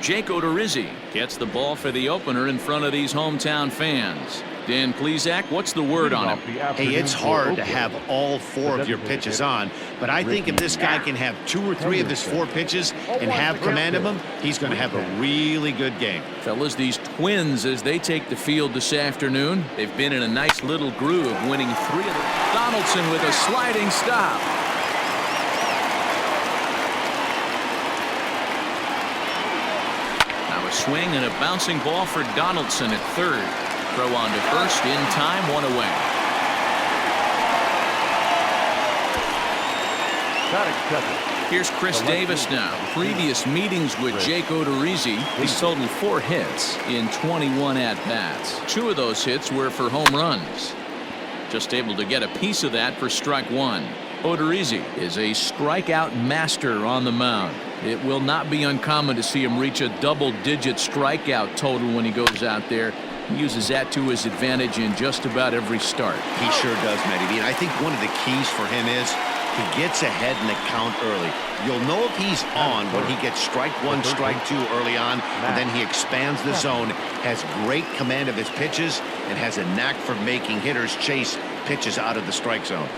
Jake Odorizzi gets the ball for the opener in front of these hometown fans. Dan Plesac, what's the word on him? Hey, it's hard to have all 4 of your pitches on, but I think if this guy can have 2 or 3 of his 4 pitches and have command of them, he's going to have a really good game. Fellas, these Twins, as they take the field this afternoon, they've been in a nice little groove, winning 3 of them. Donaldson with a sliding stop. Now a swing and a bouncing ball for Donaldson at third. Throw on to first in time, 1 away. Here's Chris Davis now. Previous meetings with Jake Odorizzi, he's totaled 4 hits in 21 at-bats. 2 of those hits were for home runs. Just able to get a piece of that for strike 1. Odorizzi is a strikeout master on the mound. It will not be uncommon to see him reach a double-digit strikeout total when he goes out there. He uses that to his advantage in just about every start. He sure does, Matty. And I think one of the keys for him is he gets ahead in the count early. You'll know if he's on when he gets strike 1, strike 2 early on, and then he expands the zone, has great command of his pitches, and has a knack for making hitters chase pitches out of the strike zone.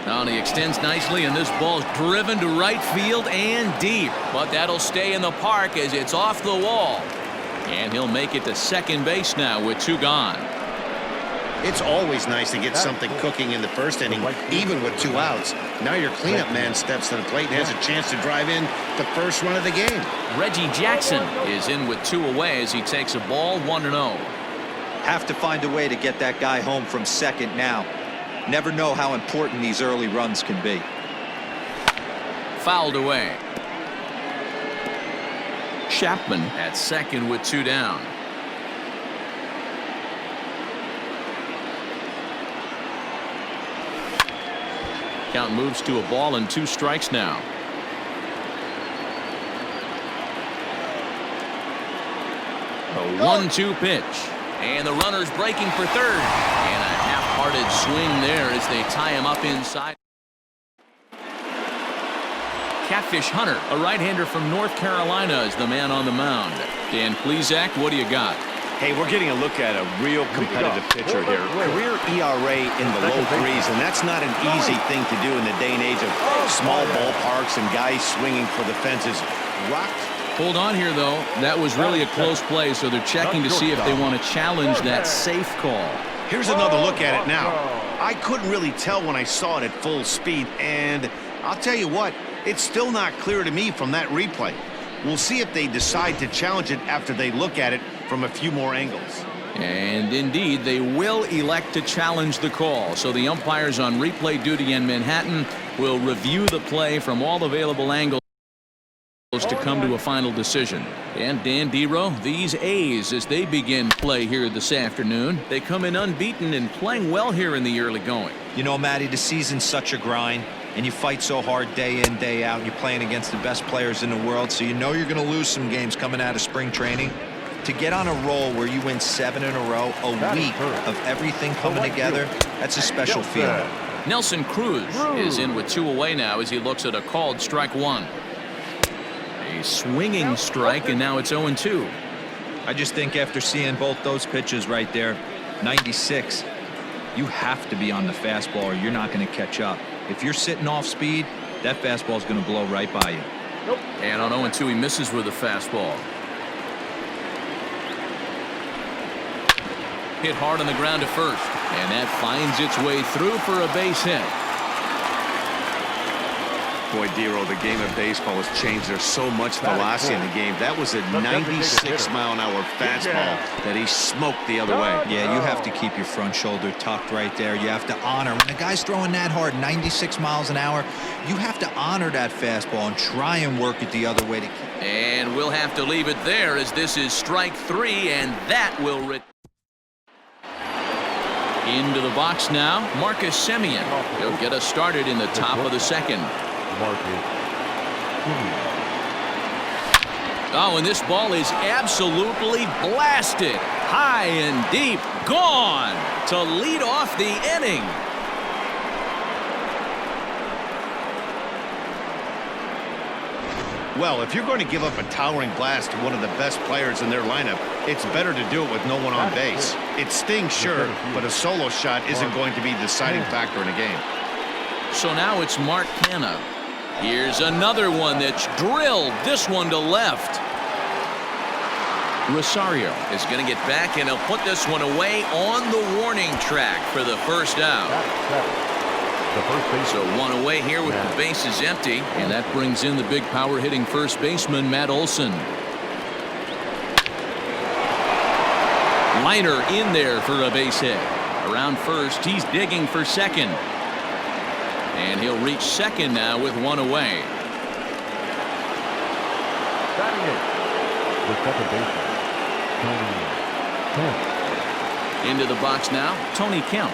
Now he extends nicely, and this ball's driven to right field and deep. But that'll stay in the park as it's off the wall. And he'll make it to second base now with 2 gone. It's always nice to get something cooking in the first inning, even with 2 outs. Now your cleanup man steps to the plate and has a chance to drive in the first run of the game. Reggie Jackson is in with 2 away as he takes a ball, 1-0. Have to find a way to get that guy home from second now. Never know how important these early runs can be. Fouled away. Chapman at second with 2 down. Count moves to a ball and 2 strikes now. A 1-2 pitch. And the runner's breaking for third. And a half-hearted swing there as they tie him up inside. Catfish Hunter, a right-hander from North Carolina, is the man on the mound. Dan Plesac, what do you got? Hey, we're getting a look at a real competitive pitcher here. Career ERA in the low 3s, and that's not an easy thing to do in the day and age of small ballparks and guys swinging for the fences. Rocked. Hold on here, though. That was really a close play, so they're checking to see if they want to challenge that safe call. Here's another look at it now. I couldn't really tell when I saw it at full speed, and I'll tell you what, it's still not clear to me from that replay. We'll see if they decide to challenge it after they look at it from a few more angles. And indeed, they will elect to challenge the call. So the umpires on replay duty in Manhattan will review the play from all available angles to come to a final decision. And Dan Dero, these A's, as they begin play here this afternoon, they come in unbeaten and playing well here in the early going. You know, Matty, the season's such a grind, and you fight so hard day in, day out, and you're playing against the best players in the world, so you know you're going to lose some games coming out of spring training. To get on a roll where you win 7 in a row, a week of everything coming together, that's a special feeling. Nelson Cruz is in with 2 away now as he looks at a called strike 1. A swinging strike, and now it's 0-2. I just think after seeing both those pitches right there, 96, you have to be on the fastball or you're not going to catch up. If you're sitting off speed, that fastball is going to blow right by you. And on 0-2, he misses with a fastball. Hit hard on the ground to first, and that finds its way through for a base hit. Boy, Dero, the game of baseball has changed. There's so much velocity in the game. That was a 96-mile-an-hour fastball that he smoked the other way. Yeah, you have to keep your front shoulder tucked right there. You have to honor. When a guy's throwing that hard, 96 miles an hour, you have to honor that fastball and try and work it the other way. And we'll have to leave it there as this is strike 3, and that will into the box now, Marcus Semien. He'll get us started in the top of the second. Oh, and this ball is absolutely blasted. High and deep. Gone to lead off the inning. Well, if you're going to give up a towering blast to one of the best players in their lineup, it's better to do it with no one on base. It stings, sure, but a solo shot isn't going to be the deciding factor in a game. So now it's Mark Canha. Here's another one that's drilled. This one to left. Rosario is going to get back, and he'll put this one away on the warning track for the first out. So one away here with the bases empty, and that brings in the big power hitting first baseman Matt Olson. Liner in there for a base hit. Around first, he's digging for second. And he'll reach second now with one away. Batting it, the second baseman, Tony Kemp. Into the box now, Tony Kemp.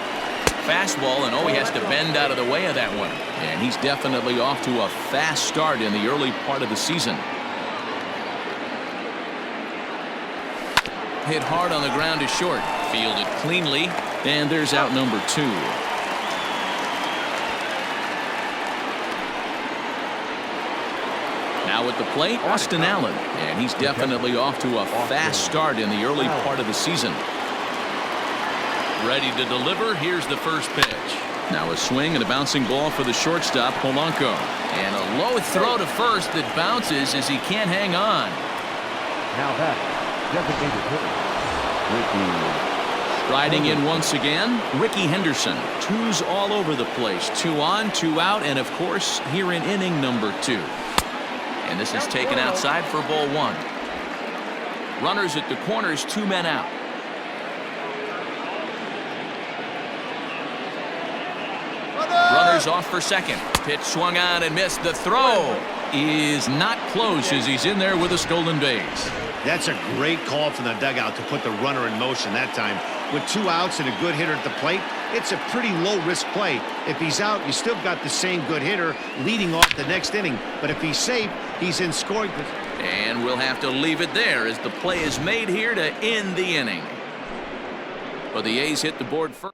Fastball, and he has to bend out of the way of that one. And he's definitely off to a fast start in the early part of the season. Hit hard on the ground to short. Fielded cleanly, and there's out number 2. Now at the plate, Austin Allen, and he's definitely off to a fast start in the early part of the season. Ready to deliver. Here's the first pitch. Now a swing and a bouncing ball for the shortstop, Polanco. And a low throw to first that bounces as he can't hang on. Now that designated hitter, Ricky. Riding in once again, Ricky Henderson. 2's all over the place. 2 on, 2 out, and of course here in inning number 2. And this is taken outside for ball 1. Runners at the corners, 2 men out. Runners off for second. Pitch swung on and missed. The throw is not close as he's in there with a stolen base. That's a great call from the dugout to put the runner in motion that time. With 2 outs and a good hitter at the plate, it's a pretty low-risk play. If he's out, you still got the same good hitter leading off the next inning. But if he's safe, he's in scoring position. And we'll have to leave it there as the play is made here to end the inning. But the A's hit the board first.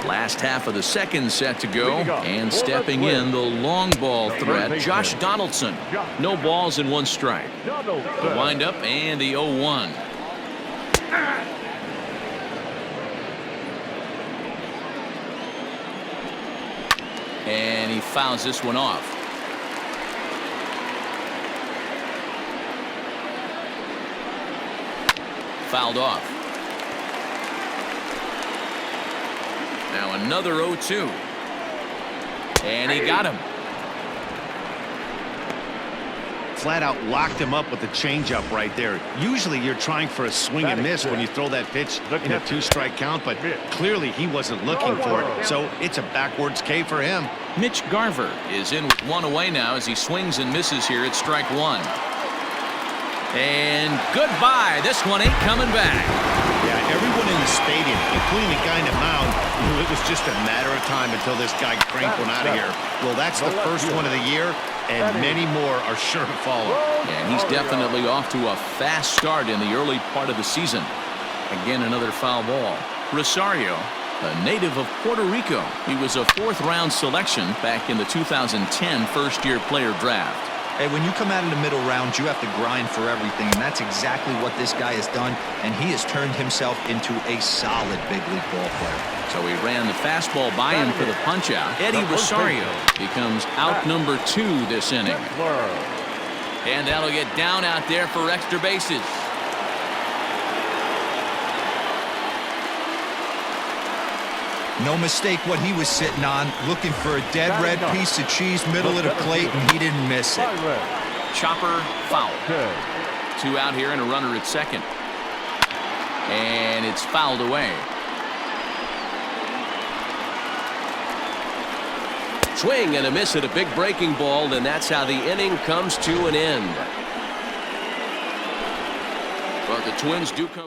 Last half of the second set to go, and stepping in the long ball threat, Josh Donaldson. No balls and 1 strike. The windup and the 0-1. And he fouls this one off. Fouled off. Now another 0-2. And he got him. Flat out locked him up with the changeup right there. Usually you're trying for a swing and miss when you throw that pitch in a 2-strike count, but clearly he wasn't looking for it, so it's a backwards K for him. Mitch Garver is in with 1 away now as he swings and misses here at strike 1. And goodbye. This one ain't coming back. Yeah, everyone in the stadium, including the guy in the mound, knew it was just a matter of time until this guy cranked one out of here. Well, that's the first one of the year, and many more are sure to follow. And he's definitely off to a fast start in the early part of the season. Again, another foul ball. Rosario, a native of Puerto Rico. He was a 4th-round selection back in the 2010 first-year player draft. Hey, when you come out in the middle rounds, you have to grind for everything, and that's exactly what this guy has done, and he has turned himself into a solid big league ball player. So he ran the fastball by him for the punch-out. Eddie Rosario becomes out number 2 this inning. And that'll get down out there for extra bases. No mistake what he was sitting on, looking for a dead red piece of cheese middle of the plate, and he didn't miss it. Chopper foul. 2 out here and a runner at second. And it's fouled away. Swing and a miss at a big breaking ball, and that's how the inning comes to an end. But the Twins do come.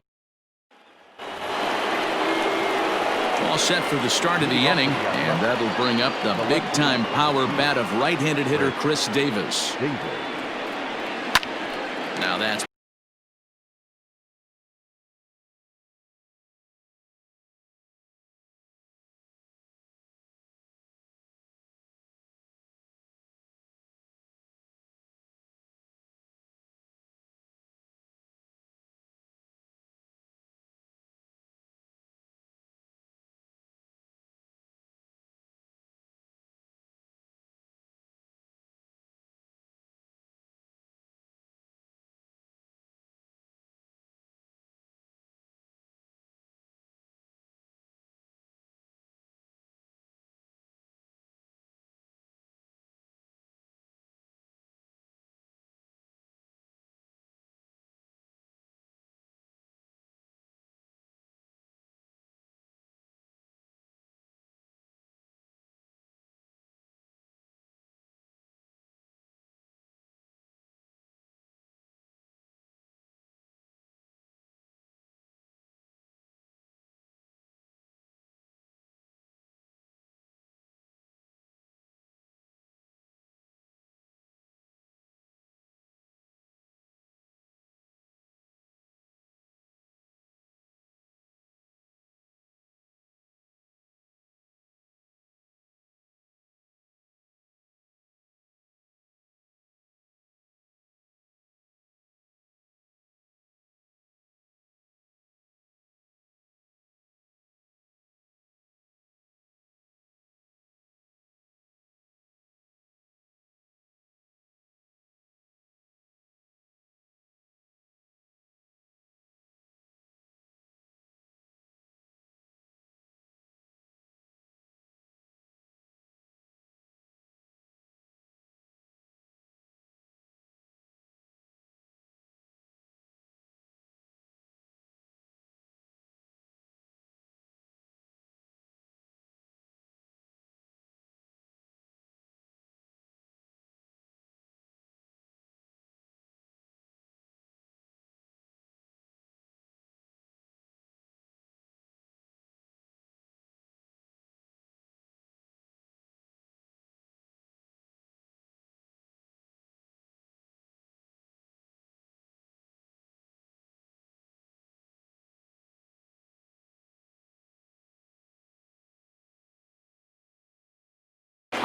All set for the start of the inning, and that'll bring up the big-time power bat of right-handed hitter Chris Davis. Now that's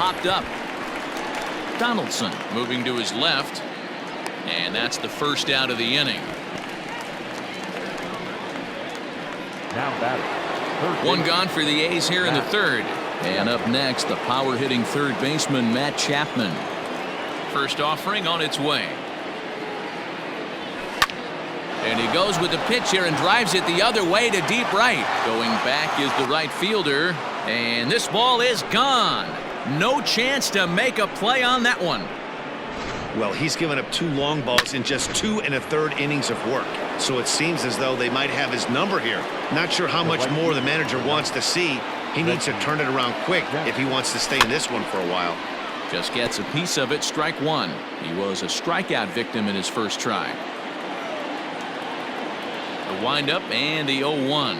popped up. Donaldson moving to his left. And that's the first out of the inning. Now batting. One gone for the A's here in the third. And up next, the power-hitting third baseman, Matt Chapman. First offering on its way. And he goes with the pitch here and drives it the other way to deep right. Going back is the right fielder. And this ball is gone. No chance to make a play on that one. Well, he's given up 2 long balls in just 2 1/3 innings of work. So it seems as though they might have his number here. Not sure how much more the manager wants to see. He needs to turn it around quick if he wants to stay in this one for a while. Just gets a piece of it. Strike one. He was a strikeout victim in his first try. The windup and the 0-1.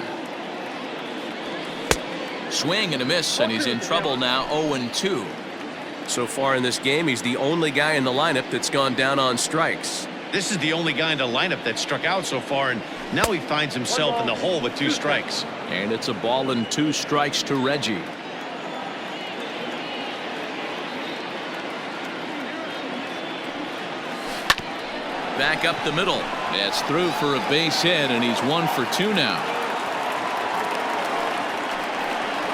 Swing and a miss, and he's in trouble now. 0-2. So far in this game, he's the only guy in the lineup that's gone down on strikes. This is the only guy in the lineup that struck out so far, and now he finds himself in the hole with 2 strikes. And it's a ball and 2 strikes to Reggie. Back up the middle. That's through for a base hit, and he's 1 for 2 now.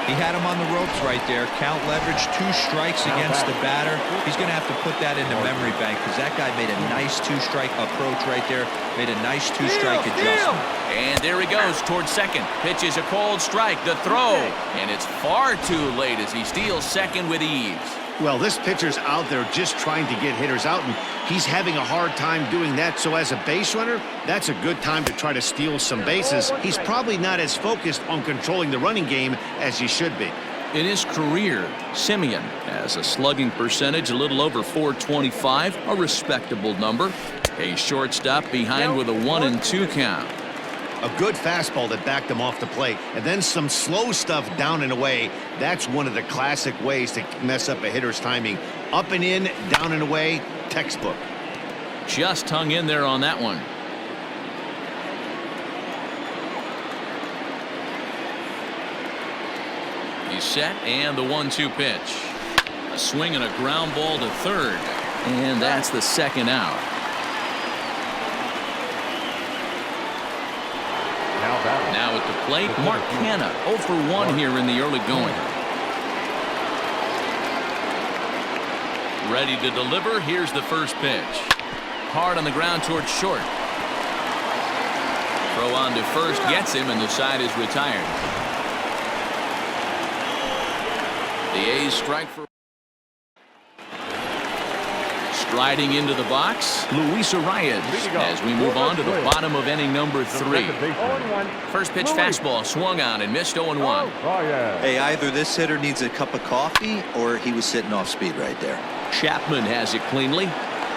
He had him on the ropes right there. Count leverage, 2 strikes against the batter. He's going to have to put that in the memory bank because that guy made a nice 2-strike approach right there. Made a nice 2-strike adjustment. And there he goes towards second. Pitches a cold strike. The throw. And it's far too late as he steals second with ease. Well, this pitcher's out there just trying to get hitters out, and he's having a hard time doing that. So as a base runner, that's a good time to try to steal some bases. He's probably not as focused on controlling the running game as he should be. In his career, Simeon has a slugging percentage a little over .425, a respectable number. A shortstop behind with a 1-2 count. A good fastball that backed him off the plate, and then some slow stuff down and away. That's one of the classic ways to mess up a hitter's timing. Up and in, down and away, textbook. Just hung in there on that one. He's set, and the 1-2 pitch. A swing and a ground ball to third. And that's the second out. Now at the plate, Mark Canha 0 for 1 here in the early going. Ready to deliver. Here's the first pitch. Hard on the ground towards short. Throw on to first gets him, and the side is retired. The A's strike for. Striding into the box, Luis Arias, as we move on to the bottom of inning number 3. First pitch fastball swung on and missed 0-1. Hey, either this hitter needs a cup of coffee or he was sitting off speed right there. Chapman has it cleanly,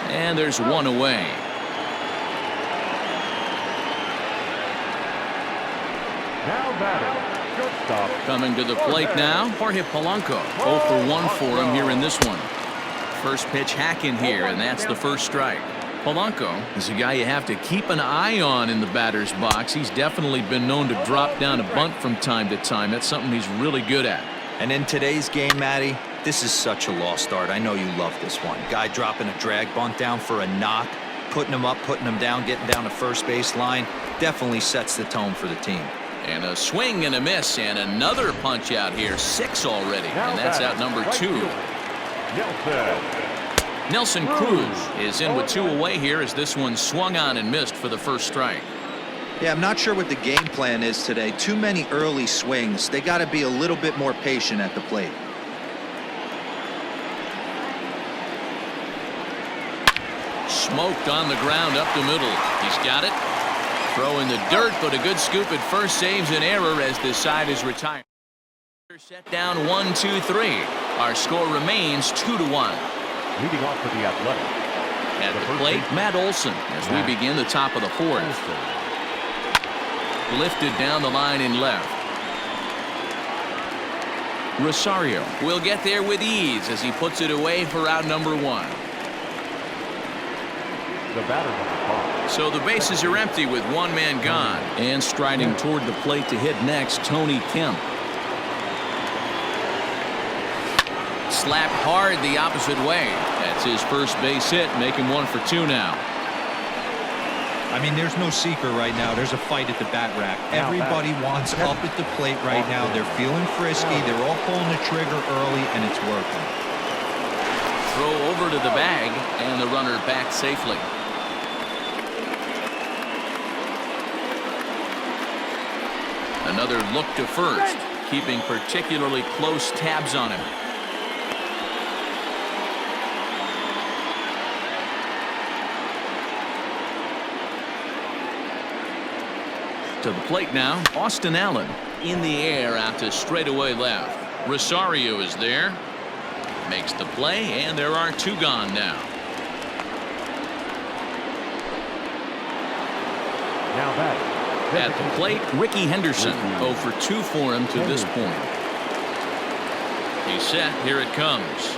and there's 1 away. Now batting, shortstop. Coming to the plate now, Jorge Polanco. 0 for 1 for him here in this one. First pitch hacking here, and that's the first strike. Polanco is a guy you have to keep an eye on in the batter's box. He's definitely been known to drop down a bunt from time to time. That's something he's really good at. And in today's game, Matty, this is such a lost art. I know you love this one. Guy dropping a drag bunt down for a knock, putting him up, putting him down, getting down the first base line. Definitely sets the tone for the team. And a swing and a miss, and another punch out here. 6 already, and that's out number 2. Nelson Cruz is in with 2 away here as this one swung on and missed for the first strike. Yeah, I'm not sure what the game plan is today. Too many early swings. They got to be a little bit more patient at the plate. Smoked on the ground up the middle. He's got it. Throw in the dirt, but a good scoop at first saves an error as this side is retired. Set down 1-2-3. Our score remains 2-1. Leading off for the Athletic. At the plate, Matt Olson as we begin the top of the 4th. Lifted down the line in left. Rosario will get there with ease as he puts it away for out number 1. The batter on the ball. So the bases are empty with 1 man gone. And striding toward the plate to hit next, Tony Kemp. slapped hard the opposite way. That's his first base hit, making 1 for 2 now. I mean, there's no secret right now. There's a fight at the bat rack. Everybody wants up at the plate right now. They're feeling frisky. They're all pulling the trigger early, and it's working. Throw over to the bag, and the runner back safely. Another look to first, keeping particularly close tabs on him. To the plate now, Austin Allen in the air out to straightaway left. Rosario is there. Makes the play, and there are 2 gone now. Now batting. At the plate, Ricky Henderson. 0 for 2 for him to this point. He's set. Here it comes.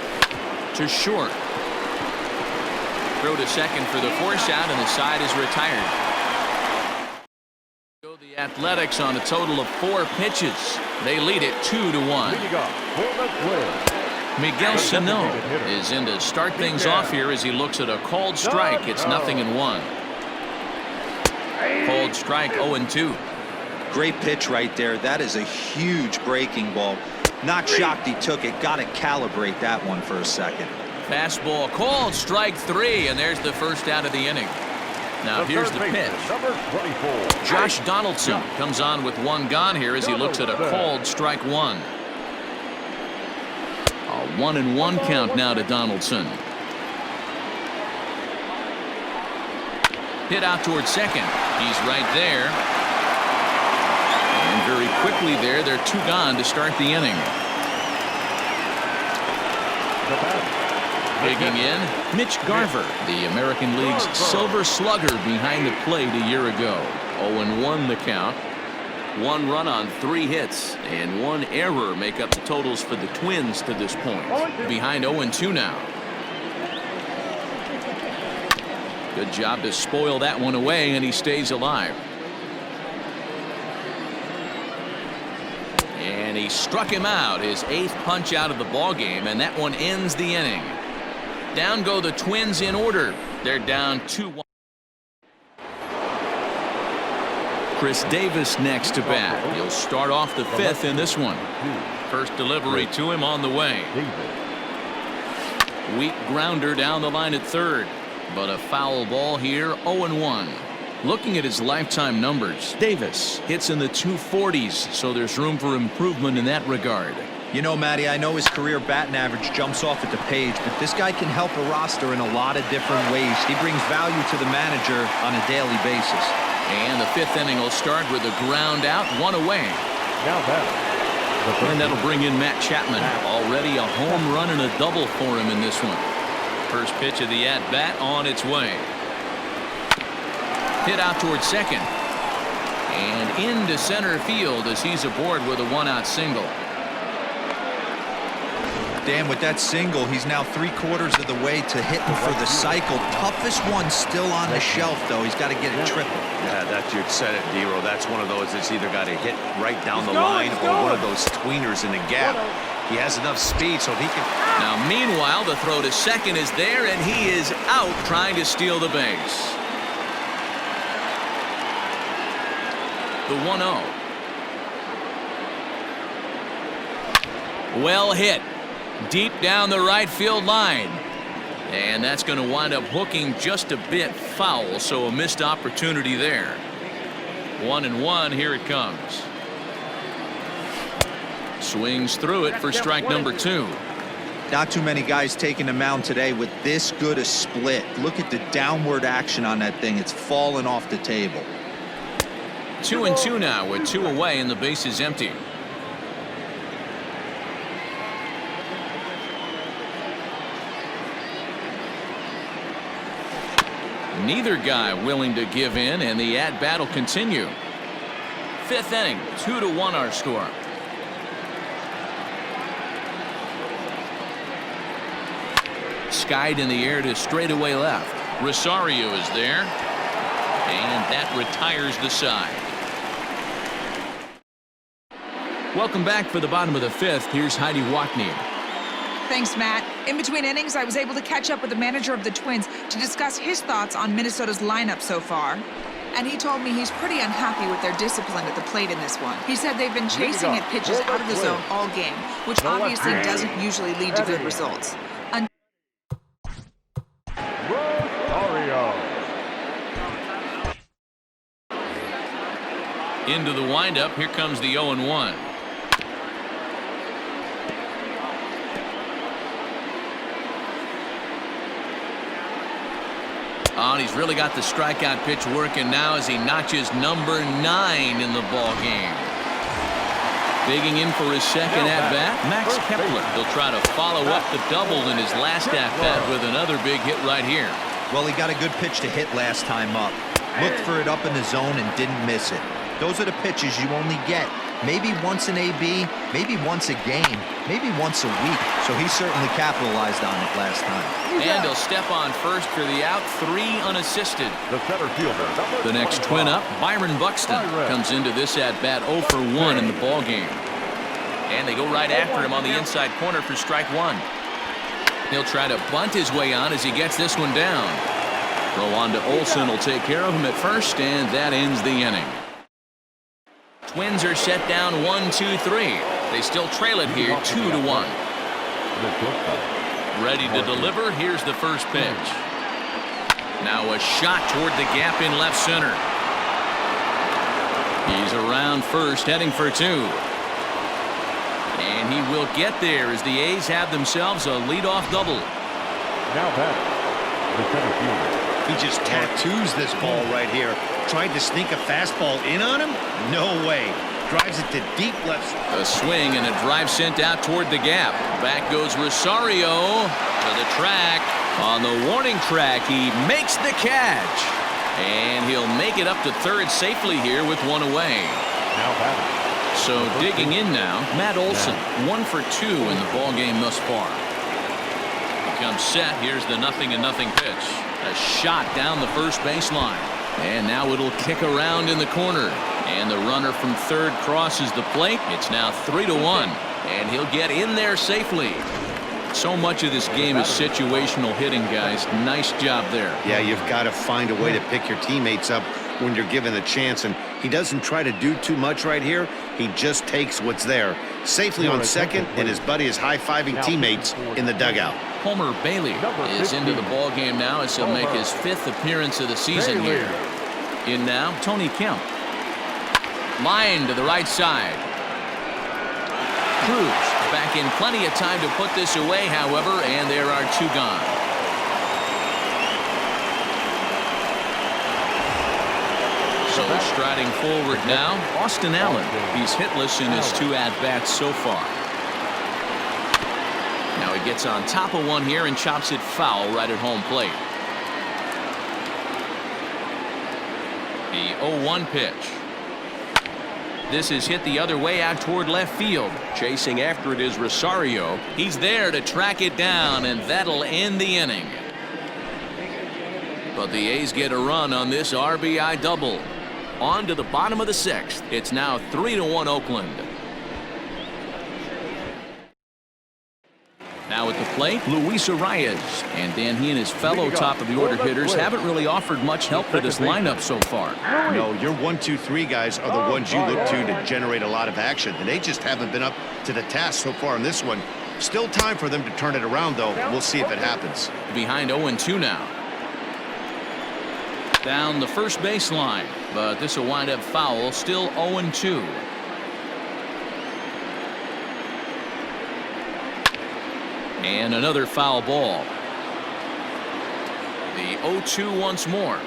To short. Throw to second for the force out, and the side is retired. The Athletics on a total of 4 pitches. They lead it 2-1. Miguel Sano is in to start things off here as he looks at a called strike. It's 0-1. Called strike 0-2. Great pitch right there. That is a huge breaking ball. Not shocked he took it. Got to calibrate that one for a second. Fastball called strike 3, and there's the first out of the inning. Now here's the pitch. Josh Donaldson comes on with 1 gone here as he looks at a called strike 1. A 1-1 count now to Donaldson. Hit out towards second. He's right there. And very quickly there, they're 2 gone to start the inning. Digging in, Mitch Garver, the American League's Silver Slugger, behind the plate a year ago. 0-1 the count. 1 run on 3 hits, and 1 error make up the totals for the Twins to this point. Behind 0-2 now. Good job to spoil that one away, and he stays alive. And he struck him out, his 8th punch out of the ball game, and that one ends the inning. Down go the Twins in order. They're down 2-1. Chris Davis next to bat. He'll start off the 5th in this one. First delivery to him on the way. Weak grounder down the line at third. But a foul ball here, 0-1. Looking at his lifetime numbers, Davis hits in the 240s, so there's room for improvement in that regard. You know, Matty, I know his career batting average jumps off at the page, but this guy can help a roster in a lot of different ways. He brings value to the manager on a daily basis. And the 5th inning will start with a ground out, 1 away. Now batting. And that'll bring in Matt Chapman. Already a home run and a double for him in this one. First pitch of the at-bat on its way. Hit out towards second. And into center field as he's aboard with a 1-out single. Dan, with that single, he's now 3/4 of the way to hitting for the cycle. Toughest one still on the shelf, though. He's got to get it triple. Yeah, that's you said it, Dero. That's one of those that's either got to hit right down the line or one of those tweeners in the gap. He has enough speed so he can. Now, meanwhile, the throw to second is there, and he is out trying to steal the base. The 1-0. Well hit. Deep down the right field line. And that's going to wind up hooking just a bit foul, so a missed opportunity there. 1-1, here it comes. Swings through it for strike number 2. Not too many guys taking the mound today with this good a split. Look at the downward action on that thing. It's falling off the table. 2-2 now with 2 away and the base is empty. Neither guy willing to give in, and the at-bat will continue. 5th inning, 2-1 our score. Skied in the air to straightaway left. Rosario is there, and that retires the side. Welcome back for the bottom of the 5th. Here's Heidi Watney. Thanks, Matt. In between innings, I was able to catch up with the manager of the Twins to discuss his thoughts on Minnesota's lineup so far. And he told me he's pretty unhappy with their discipline at the plate in this one. He said they've been chasing at pitches out of the zone all game, which obviously doesn't usually lead to good results. Into the windup, here comes the 0-1. Oh, and he's really got the strikeout pitch working now as he notches number 9 in the ball game. Digging in for his second at-bat, Max Kepler. He'll try to follow up the double in his last at-bat with another big hit right here. Well, he got a good pitch to hit last time up. Looked for it up in the zone and didn't miss it. Those are the pitches you only get maybe once an AB, maybe once a game, maybe once a week. So he certainly capitalized on it last time. And he'll step on first for the out, 3 unassisted. The center fielder. The next twin up, Byron Buxton, comes into this at-bat 0 for 1 in the ball game. And they go right after him on the inside corner for strike 1. He'll try to bunt his way on as he gets this one down. Throw on to Olsen will take care of him at first, and that ends the inning. Twins are set down 1-2-3. They still trail it here 2-1. Ready to deliver. Here's the first pitch. Now a shot toward the gap in left center. He's around first, heading for 2. And he will get there as the A's have themselves a leadoff double. Now batting, the center fielder. He just tattoos this ball right here. Tried to sneak a fastball in on him? No way. Drives it to deep left. A swing and a drive sent out toward the gap. Back goes Rosario to the track. On the warning track, he makes the catch. And he'll make it up to third safely here with 1 away. Now batting. So digging in now, Matt Olson, 1 for 2 in the ball game thus far. He comes set. Here's the 0-0 pitch. A shot down the first baseline. And now it'll kick around in the corner. And the runner from third crosses the plate. It's now 3-1. And he'll get in there safely. So much of this game is situational hitting, guys. Nice job there. Yeah, you've got to find a way to pick your teammates up when you're given the chance. And he doesn't try to do too much right here. He just takes what's there. Safely on second, and his buddy is high-fiving teammates in the dugout. Homer Bailey is into the ball game now as he'll make his 5th appearance of the season here. In now, Tony Kemp. Line to the right side. Cruz back in plenty of time to put this away, however, and there are 2 gone. So striding forward now, Austin Allen. He's hitless in his 2 at-bats so far. Now he gets on top of one here and chops it foul right at home plate. The 0-1 pitch. This is hit the other way out toward left field. Chasing after it is Rosario. He's there to track it down, and that'll end the inning. But the A's get a run on this RBI double. On to the bottom of the 6th. It's now 3-1 Oakland. Now at the plate, Luis Arias. And Dan, he and his fellow top-of-the-order hitters haven't really offered much help for this lineup so far. No, your 1, 2, 3 guys are the ones you look to generate a lot of action. And they just haven't been up to the task so far in this one. Still time for them to turn it around, though. We'll see if it happens. Behind 0-2 now. Down the first baseline. But this will wind up foul. Still 0-2. And another foul ball. The 0-2 once more.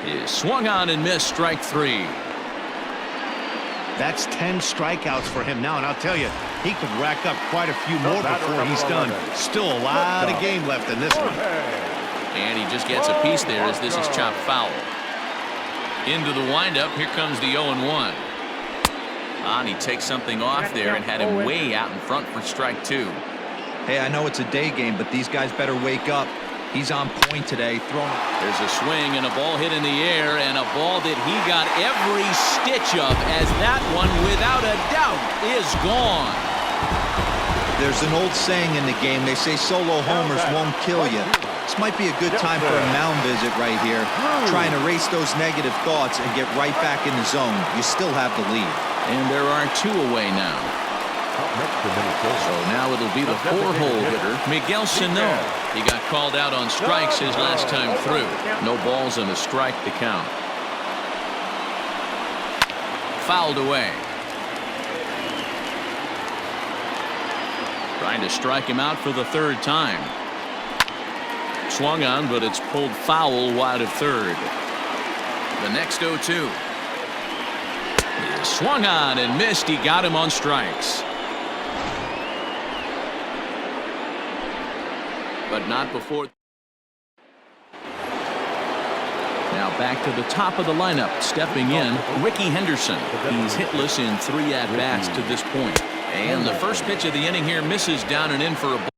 Is swung on and missed, strike 3. That's 10 strikeouts for him now, and I'll tell you, he could rack up quite a few more before he's done. Still a lot of game left in this one. And he just gets a piece there as this is chopped foul. Into the windup, here comes the 0-1. And he takes something off there and had him way out in front for strike 2. Hey, I know it's a day game, but these guys better wake up. He's on point today. There's a swing and a ball hit in the air, and a ball that he got every stitch of, as that one, without a doubt, is gone. There's an old saying in the game. They say solo homers won't kill you. This might be a good time for a mound visit right here. Try and erase those negative thoughts and get right back in the zone. You still have the lead. And there are 2 away now. So now it'll be the 4-hole hitter, Miguel Sano. He got called out on strikes his last time through. No balls and a strike to count. Fouled away. Trying to strike him out for the 3rd time. Swung on, but it's pulled foul wide of third. The next 0-2. He swung on and missed. He got him on strikes. But not before. Now back to the top of the lineup. Stepping in, Ricky Henderson. He's hitless in 3 at-bats to this point. And the first pitch of the inning here misses down and in for a ball.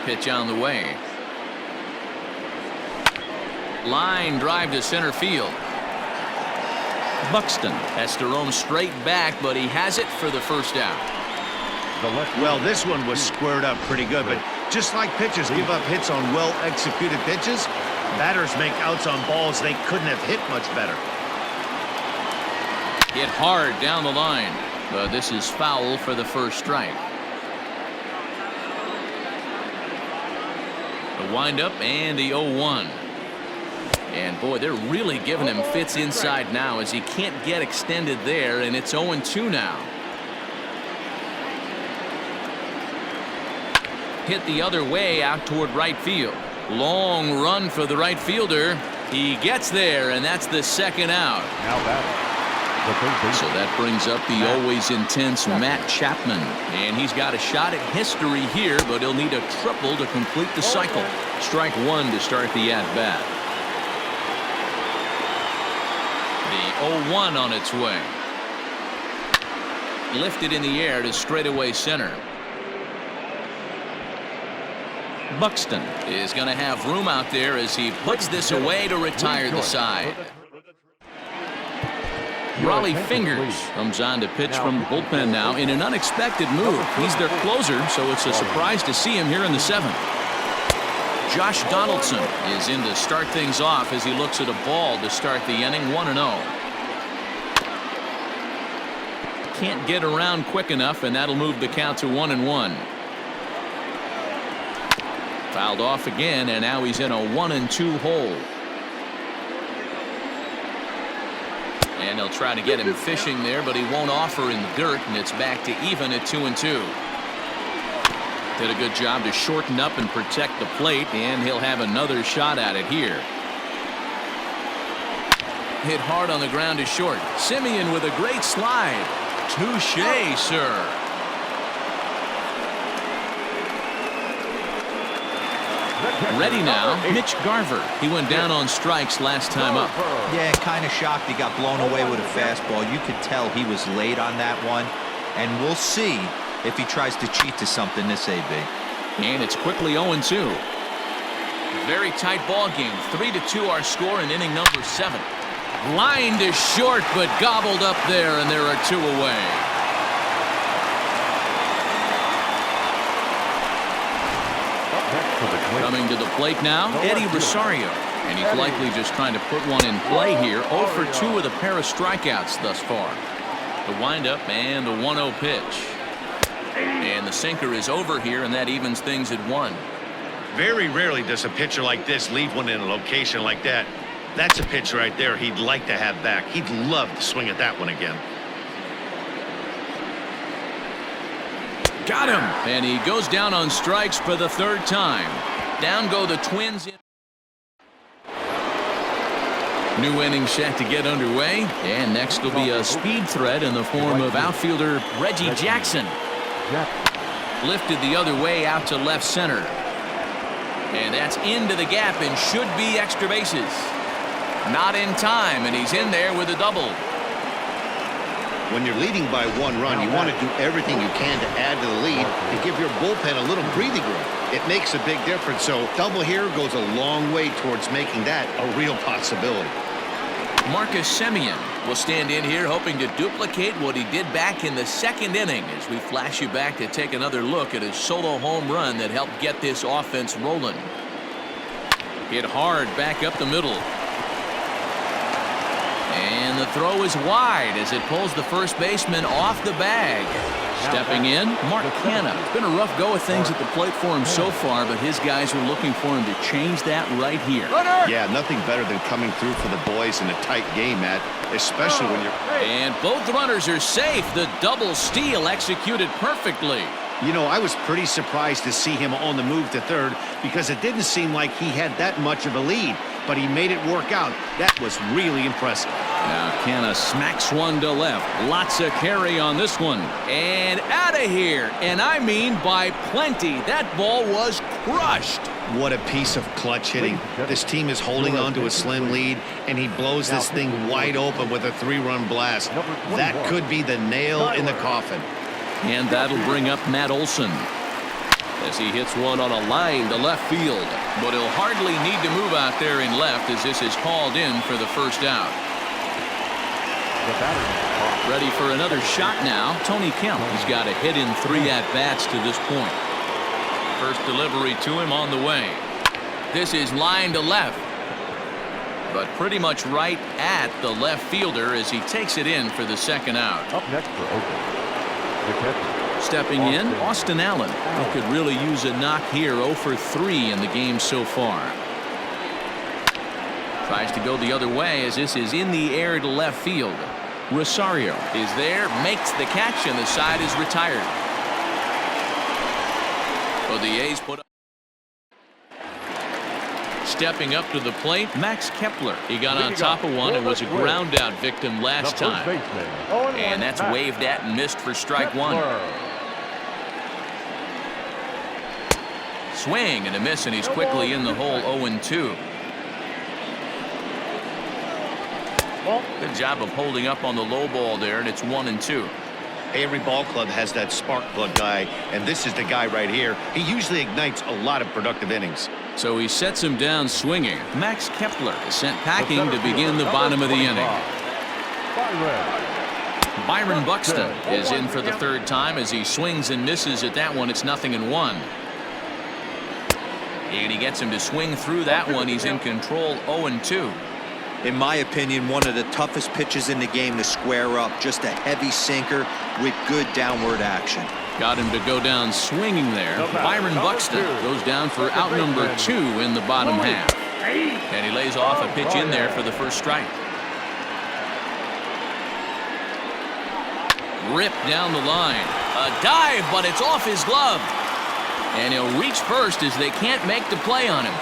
Pitch on the way. Line drive to center field. Buxton has to roam straight back, but he has it for the first out. Well, this one was squared up pretty good, but just like pitchers give up hits on well-executed pitches, batters make outs on balls they couldn't have hit much better. Hit hard down the line, but this is foul for the first strike. The windup and the 0-1. And boy, they're really giving him fits inside now as he can't get extended there, and it's 0-2 now. Hit the other way out toward right field. Long run for the right fielder. He gets there, and that's the second out. So that brings up the always intense Matt Chapman. And he's got a shot at history here, but he'll need a triple to complete the cycle. Strike 1 to start the at-bat. The 0-1 on its way. Lifted in the air to straightaway center. Buxton is going to have room out there as he puts this away to retire the side. Raleigh Fingers comes on to pitch from the bullpen now in an unexpected move. He's their closer, so it's a surprise to see him here in the 7th. Josh Donaldson is in to start things off as he looks at a ball to start the inning. 1-0. Can't get around quick enough, and that'll move the count to 1-1. Fouled off again, and now he's in a 1-2 hole. And they'll try to get him fishing there, but he won't offer in the dirt, and it's back to even at 2-2. Did a good job to shorten up and protect the plate, and he'll have another shot at it here. Hit hard on the ground to short. Simeon with a great slide. Touché, sir. Ready now, Mitch Garver. He went down on strikes last time up. Yeah, kind of shocked he got blown away with a fastball. You could tell he was late on that one. And we'll see if he tries to cheat to something this AB. And it's quickly 0-2. Very tight ball game. 3-2 our score in inning number 7. Line to short, but gobbled up there, and there are 2 away. Coming to the plate now, Eddie Rosario. And he's likely just trying to put one in play here. 0 for 2 with a pair of strikeouts thus far. The windup and the 1-0 pitch. And the sinker is over here, and that evens things at 1. Very rarely does a pitcher like this leave one in a location like that. That's a pitch right there he'd like to have back. He'd love to swing at that one again. Got him. And he goes down on strikes for the 3rd time. Down go the Twins. New inning set to get underway. And next will be a speed threat in the form of outfielder Reggie Jackson. Lifted the other way out to left center. And that's into the gap and should be extra bases. Not in time, and he's in there with a double. When you're leading by 1 run, you want to do everything you can to add to the lead and give your bullpen a little breathing room. It makes a big difference, so double here goes a long way towards making that a real possibility. Marcus Semien will stand in here hoping to duplicate what he did back in the 2nd inning as we flash you back to take another look at his solo home run that helped get this offense rolling. Hit hard back up the middle. And the throw is wide as it pulls the first baseman off the bag. Stepping in, Mark Canha. It's been a rough go of things at the plate for him so far, but his guys are looking for him to change that right here. Yeah, nothing better than coming through for the boys in a tight game, Matt, especially when you're... And both runners are safe. The double steal executed perfectly. You know, I was pretty surprised to see him on the move to third because it didn't seem like he had that much of a lead, but he made it work out. That was really impressive. Now Canha smacks one to left. Lots of carry on this one. And out of here. And I mean by plenty. That ball was crushed. What a piece of clutch hitting. This team is holding on to a slim lead, and he blows this thing wide open with a 3-run blast. That could be the nail in the coffin. And that'll bring up Matt Olson as he hits one on a line to left field. But he'll hardly need to move out there in left as this is called in for the first out. Ready for another shot now. Tony Kemp has got a hit in 3 at-bats to this point. First delivery to him on the way. This is line to left, but pretty much right at the left fielder as he takes it in for the 2nd out. Up next for Oakland, the catcher. Stepping in, Austin Allen. He could really use a knock here. 0 for 3 in the game so far. Tries to go the other way as this is in the air to left field. Rosario is there, makes the catch, and the side is retired. So the A's put up. Stepping up to the plate, Max Kepler. He got on top of one and was a ground out victim last time. And that's waved at and missed for strike 1. Swing and a miss, and he's quickly in the hole. 0-2. Good job of holding up on the low ball there, and it's 1-2. Every ball club has that spark plug guy, and this is the guy right here. He usually ignites a lot of productive innings. So he sets him down swinging. Max Kepler is sent packing to begin the bottom of the inning. Byron Buxton is in for the 3rd time as he swings and misses at that one. It's 0-1. And he gets him to swing through that one. He's in control. 0-2. In my opinion, one of the toughest pitches in the game to square up. Just a heavy sinker with good downward action. Got him to go down swinging there. Byron Buxton goes down for out number 2 in the bottom half. And he lays off a pitch in there for the first strike. Ripped down the line. A dive, but it's off his glove. And he'll reach first as they can't make the play on him.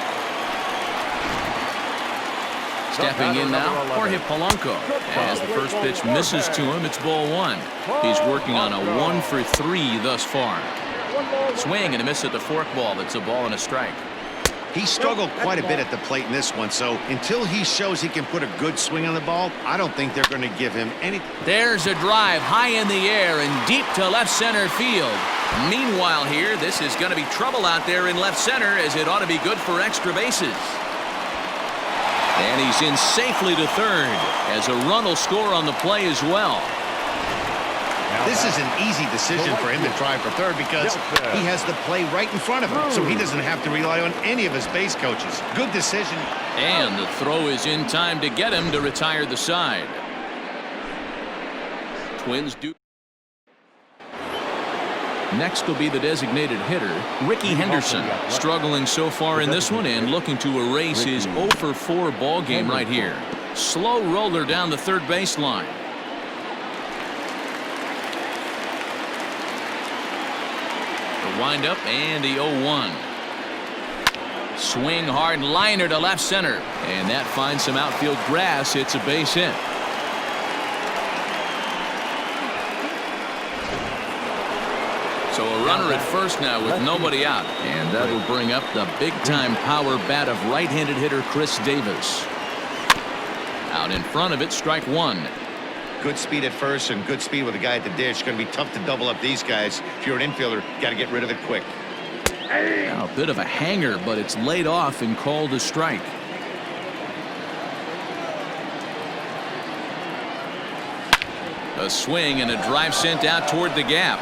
Stepping in now, Jorge Polanco. As the first pitch misses to him, it's ball 1. He's working on a 1 for 3 thus far. Swing and a miss at the forkball. That's a ball and a strike. He struggled quite a bit at the plate in this one, so until he shows he can put a good swing on the ball, I don't think they're going to give him any. There's a drive high in the air and deep to left center field. Meanwhile here, this is going to be trouble out there in left center as it ought to be good for extra bases. And he's in safely to third as a run will score on the play as well. This is an easy decision for him to try for third because he has the play right in front of him, so he doesn't have to rely on any of his base coaches. Good decision. And the throw is in time to get him to retire the side. Twins do. Next will be the designated hitter, Ricky Henderson, struggling so far in this one and looking to erase his 0 for 4 ball game right here. Slow roller down the third baseline. The windup and the 0-1. Swing hard liner to left center, and that finds some outfield grass. It's a base hit. So a runner at first now with nobody out. And that'll bring up the big-time power bat of right-handed hitter Chris Davis. Out in front of it, strike 1. good speed at first and good speed with a guy at the dish. Going to be tough to double up these guys. If you're an infielder, got to get rid of it quick. Now a bit of a hanger, but it's laid off and called a strike. A swing and a drive sent out toward the gap.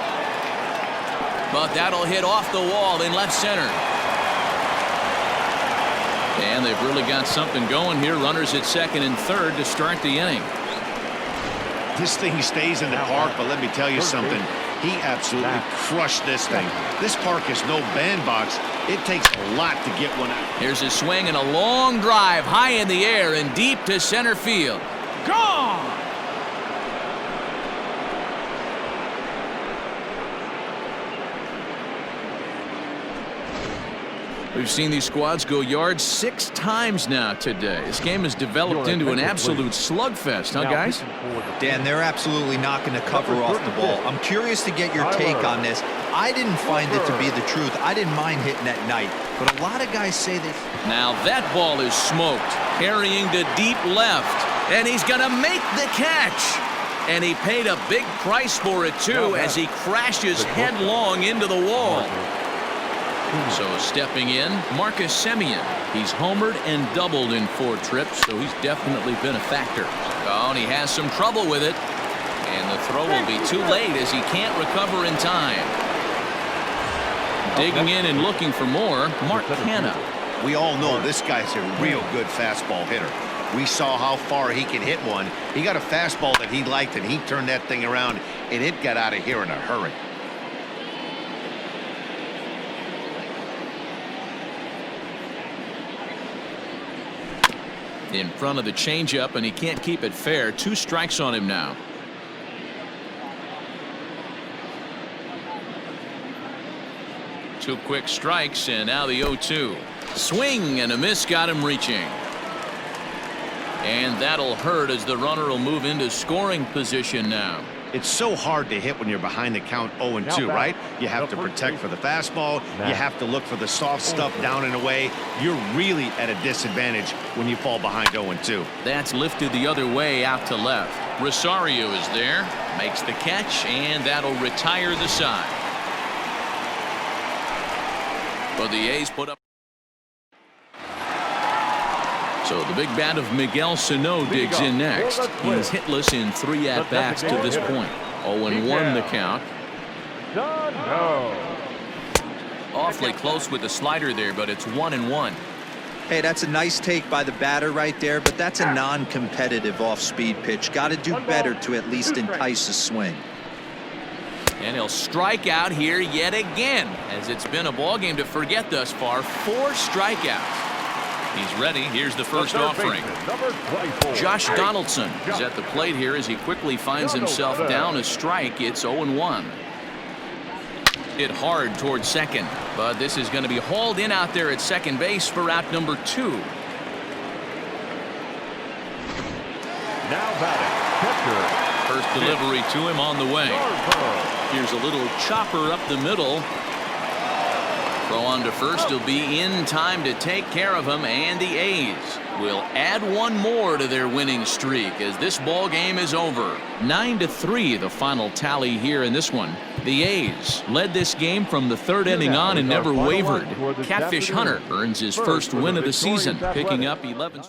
But that'll hit off the wall in left center. And they've really got something going here. Runners at second and third to start the inning. This thing stays in the park, but let me tell you something. He absolutely crushed this thing. This park is no bandbox. It takes a lot to get one out. Here's a swing and a long drive high in the air and deep to center field. Gone! We've seen these squads go yards 6 times now today. This game has developed into an absolute slugfest, huh, guys? Dan, they're absolutely not going to cover off the ball. I'm curious to get your take on this. I didn't find it to be the truth. I didn't mind hitting at night, but a lot of guys say that. Now that ball is smoked, carrying to deep left, and he's going to make the catch. And he paid a big price for it, too, as he crashes headlong into the wall. So stepping in, Marcus Semien. He's homered and doubled in 4 trips, so he's definitely been a factor. Oh, and he has some trouble with it. And the throw will be too late as he can't recover in time. Digging in and looking for more, Mark Canha. We all know this guy's a real good fastball hitter. We saw how far he can hit one. He got a fastball that he liked, and he turned that thing around, and it got out of here in a hurry. In front of the changeup, and he can't keep it fair. 2 strikes on him now. Two quick strikes, and now the 0-2. Swing and a miss got him reaching. And that'll hurt as the runner will move into scoring position now. It's so hard to hit when you're behind the count 0-2, right? You have to protect for the fastball. You have to look for the soft stuff down and away. You're really at a disadvantage when you fall behind 0-2. That's lifted the other way out to left. Rosario is there, makes the catch, and that'll retire the side. But the A's put up. So the big bat of Miguel Sano digs in next. He's hitless in 3 at-bats to this point. 0-1 the count. Awfully close with the slider there, but it's 1-1. Hey, that's a nice take by the batter right there, but that's a non-competitive off-speed pitch. Got to do better to at least entice a swing. And he'll strike out here yet again, as it's been a ball game to forget thus far. 4 strikeouts. He's ready. Here's the first offering. Josh Donaldson is at the plate here as he quickly finds himself down a strike. It's 0-1. Hit hard towards second, but this is going to be hauled in out there at second base for out number 2. Now batting, catcher. First delivery to him on the way. Here's a little chopper up the middle. Throw on to first. He'll be in time to take care of him, and the A's will add 1 more to their winning streak as this ball game is over. 9-3 the final tally here in this one. The A's led this game from the 3rd inning on and never wavered. Catfish Hunter earns his first win of the season, picking up 11.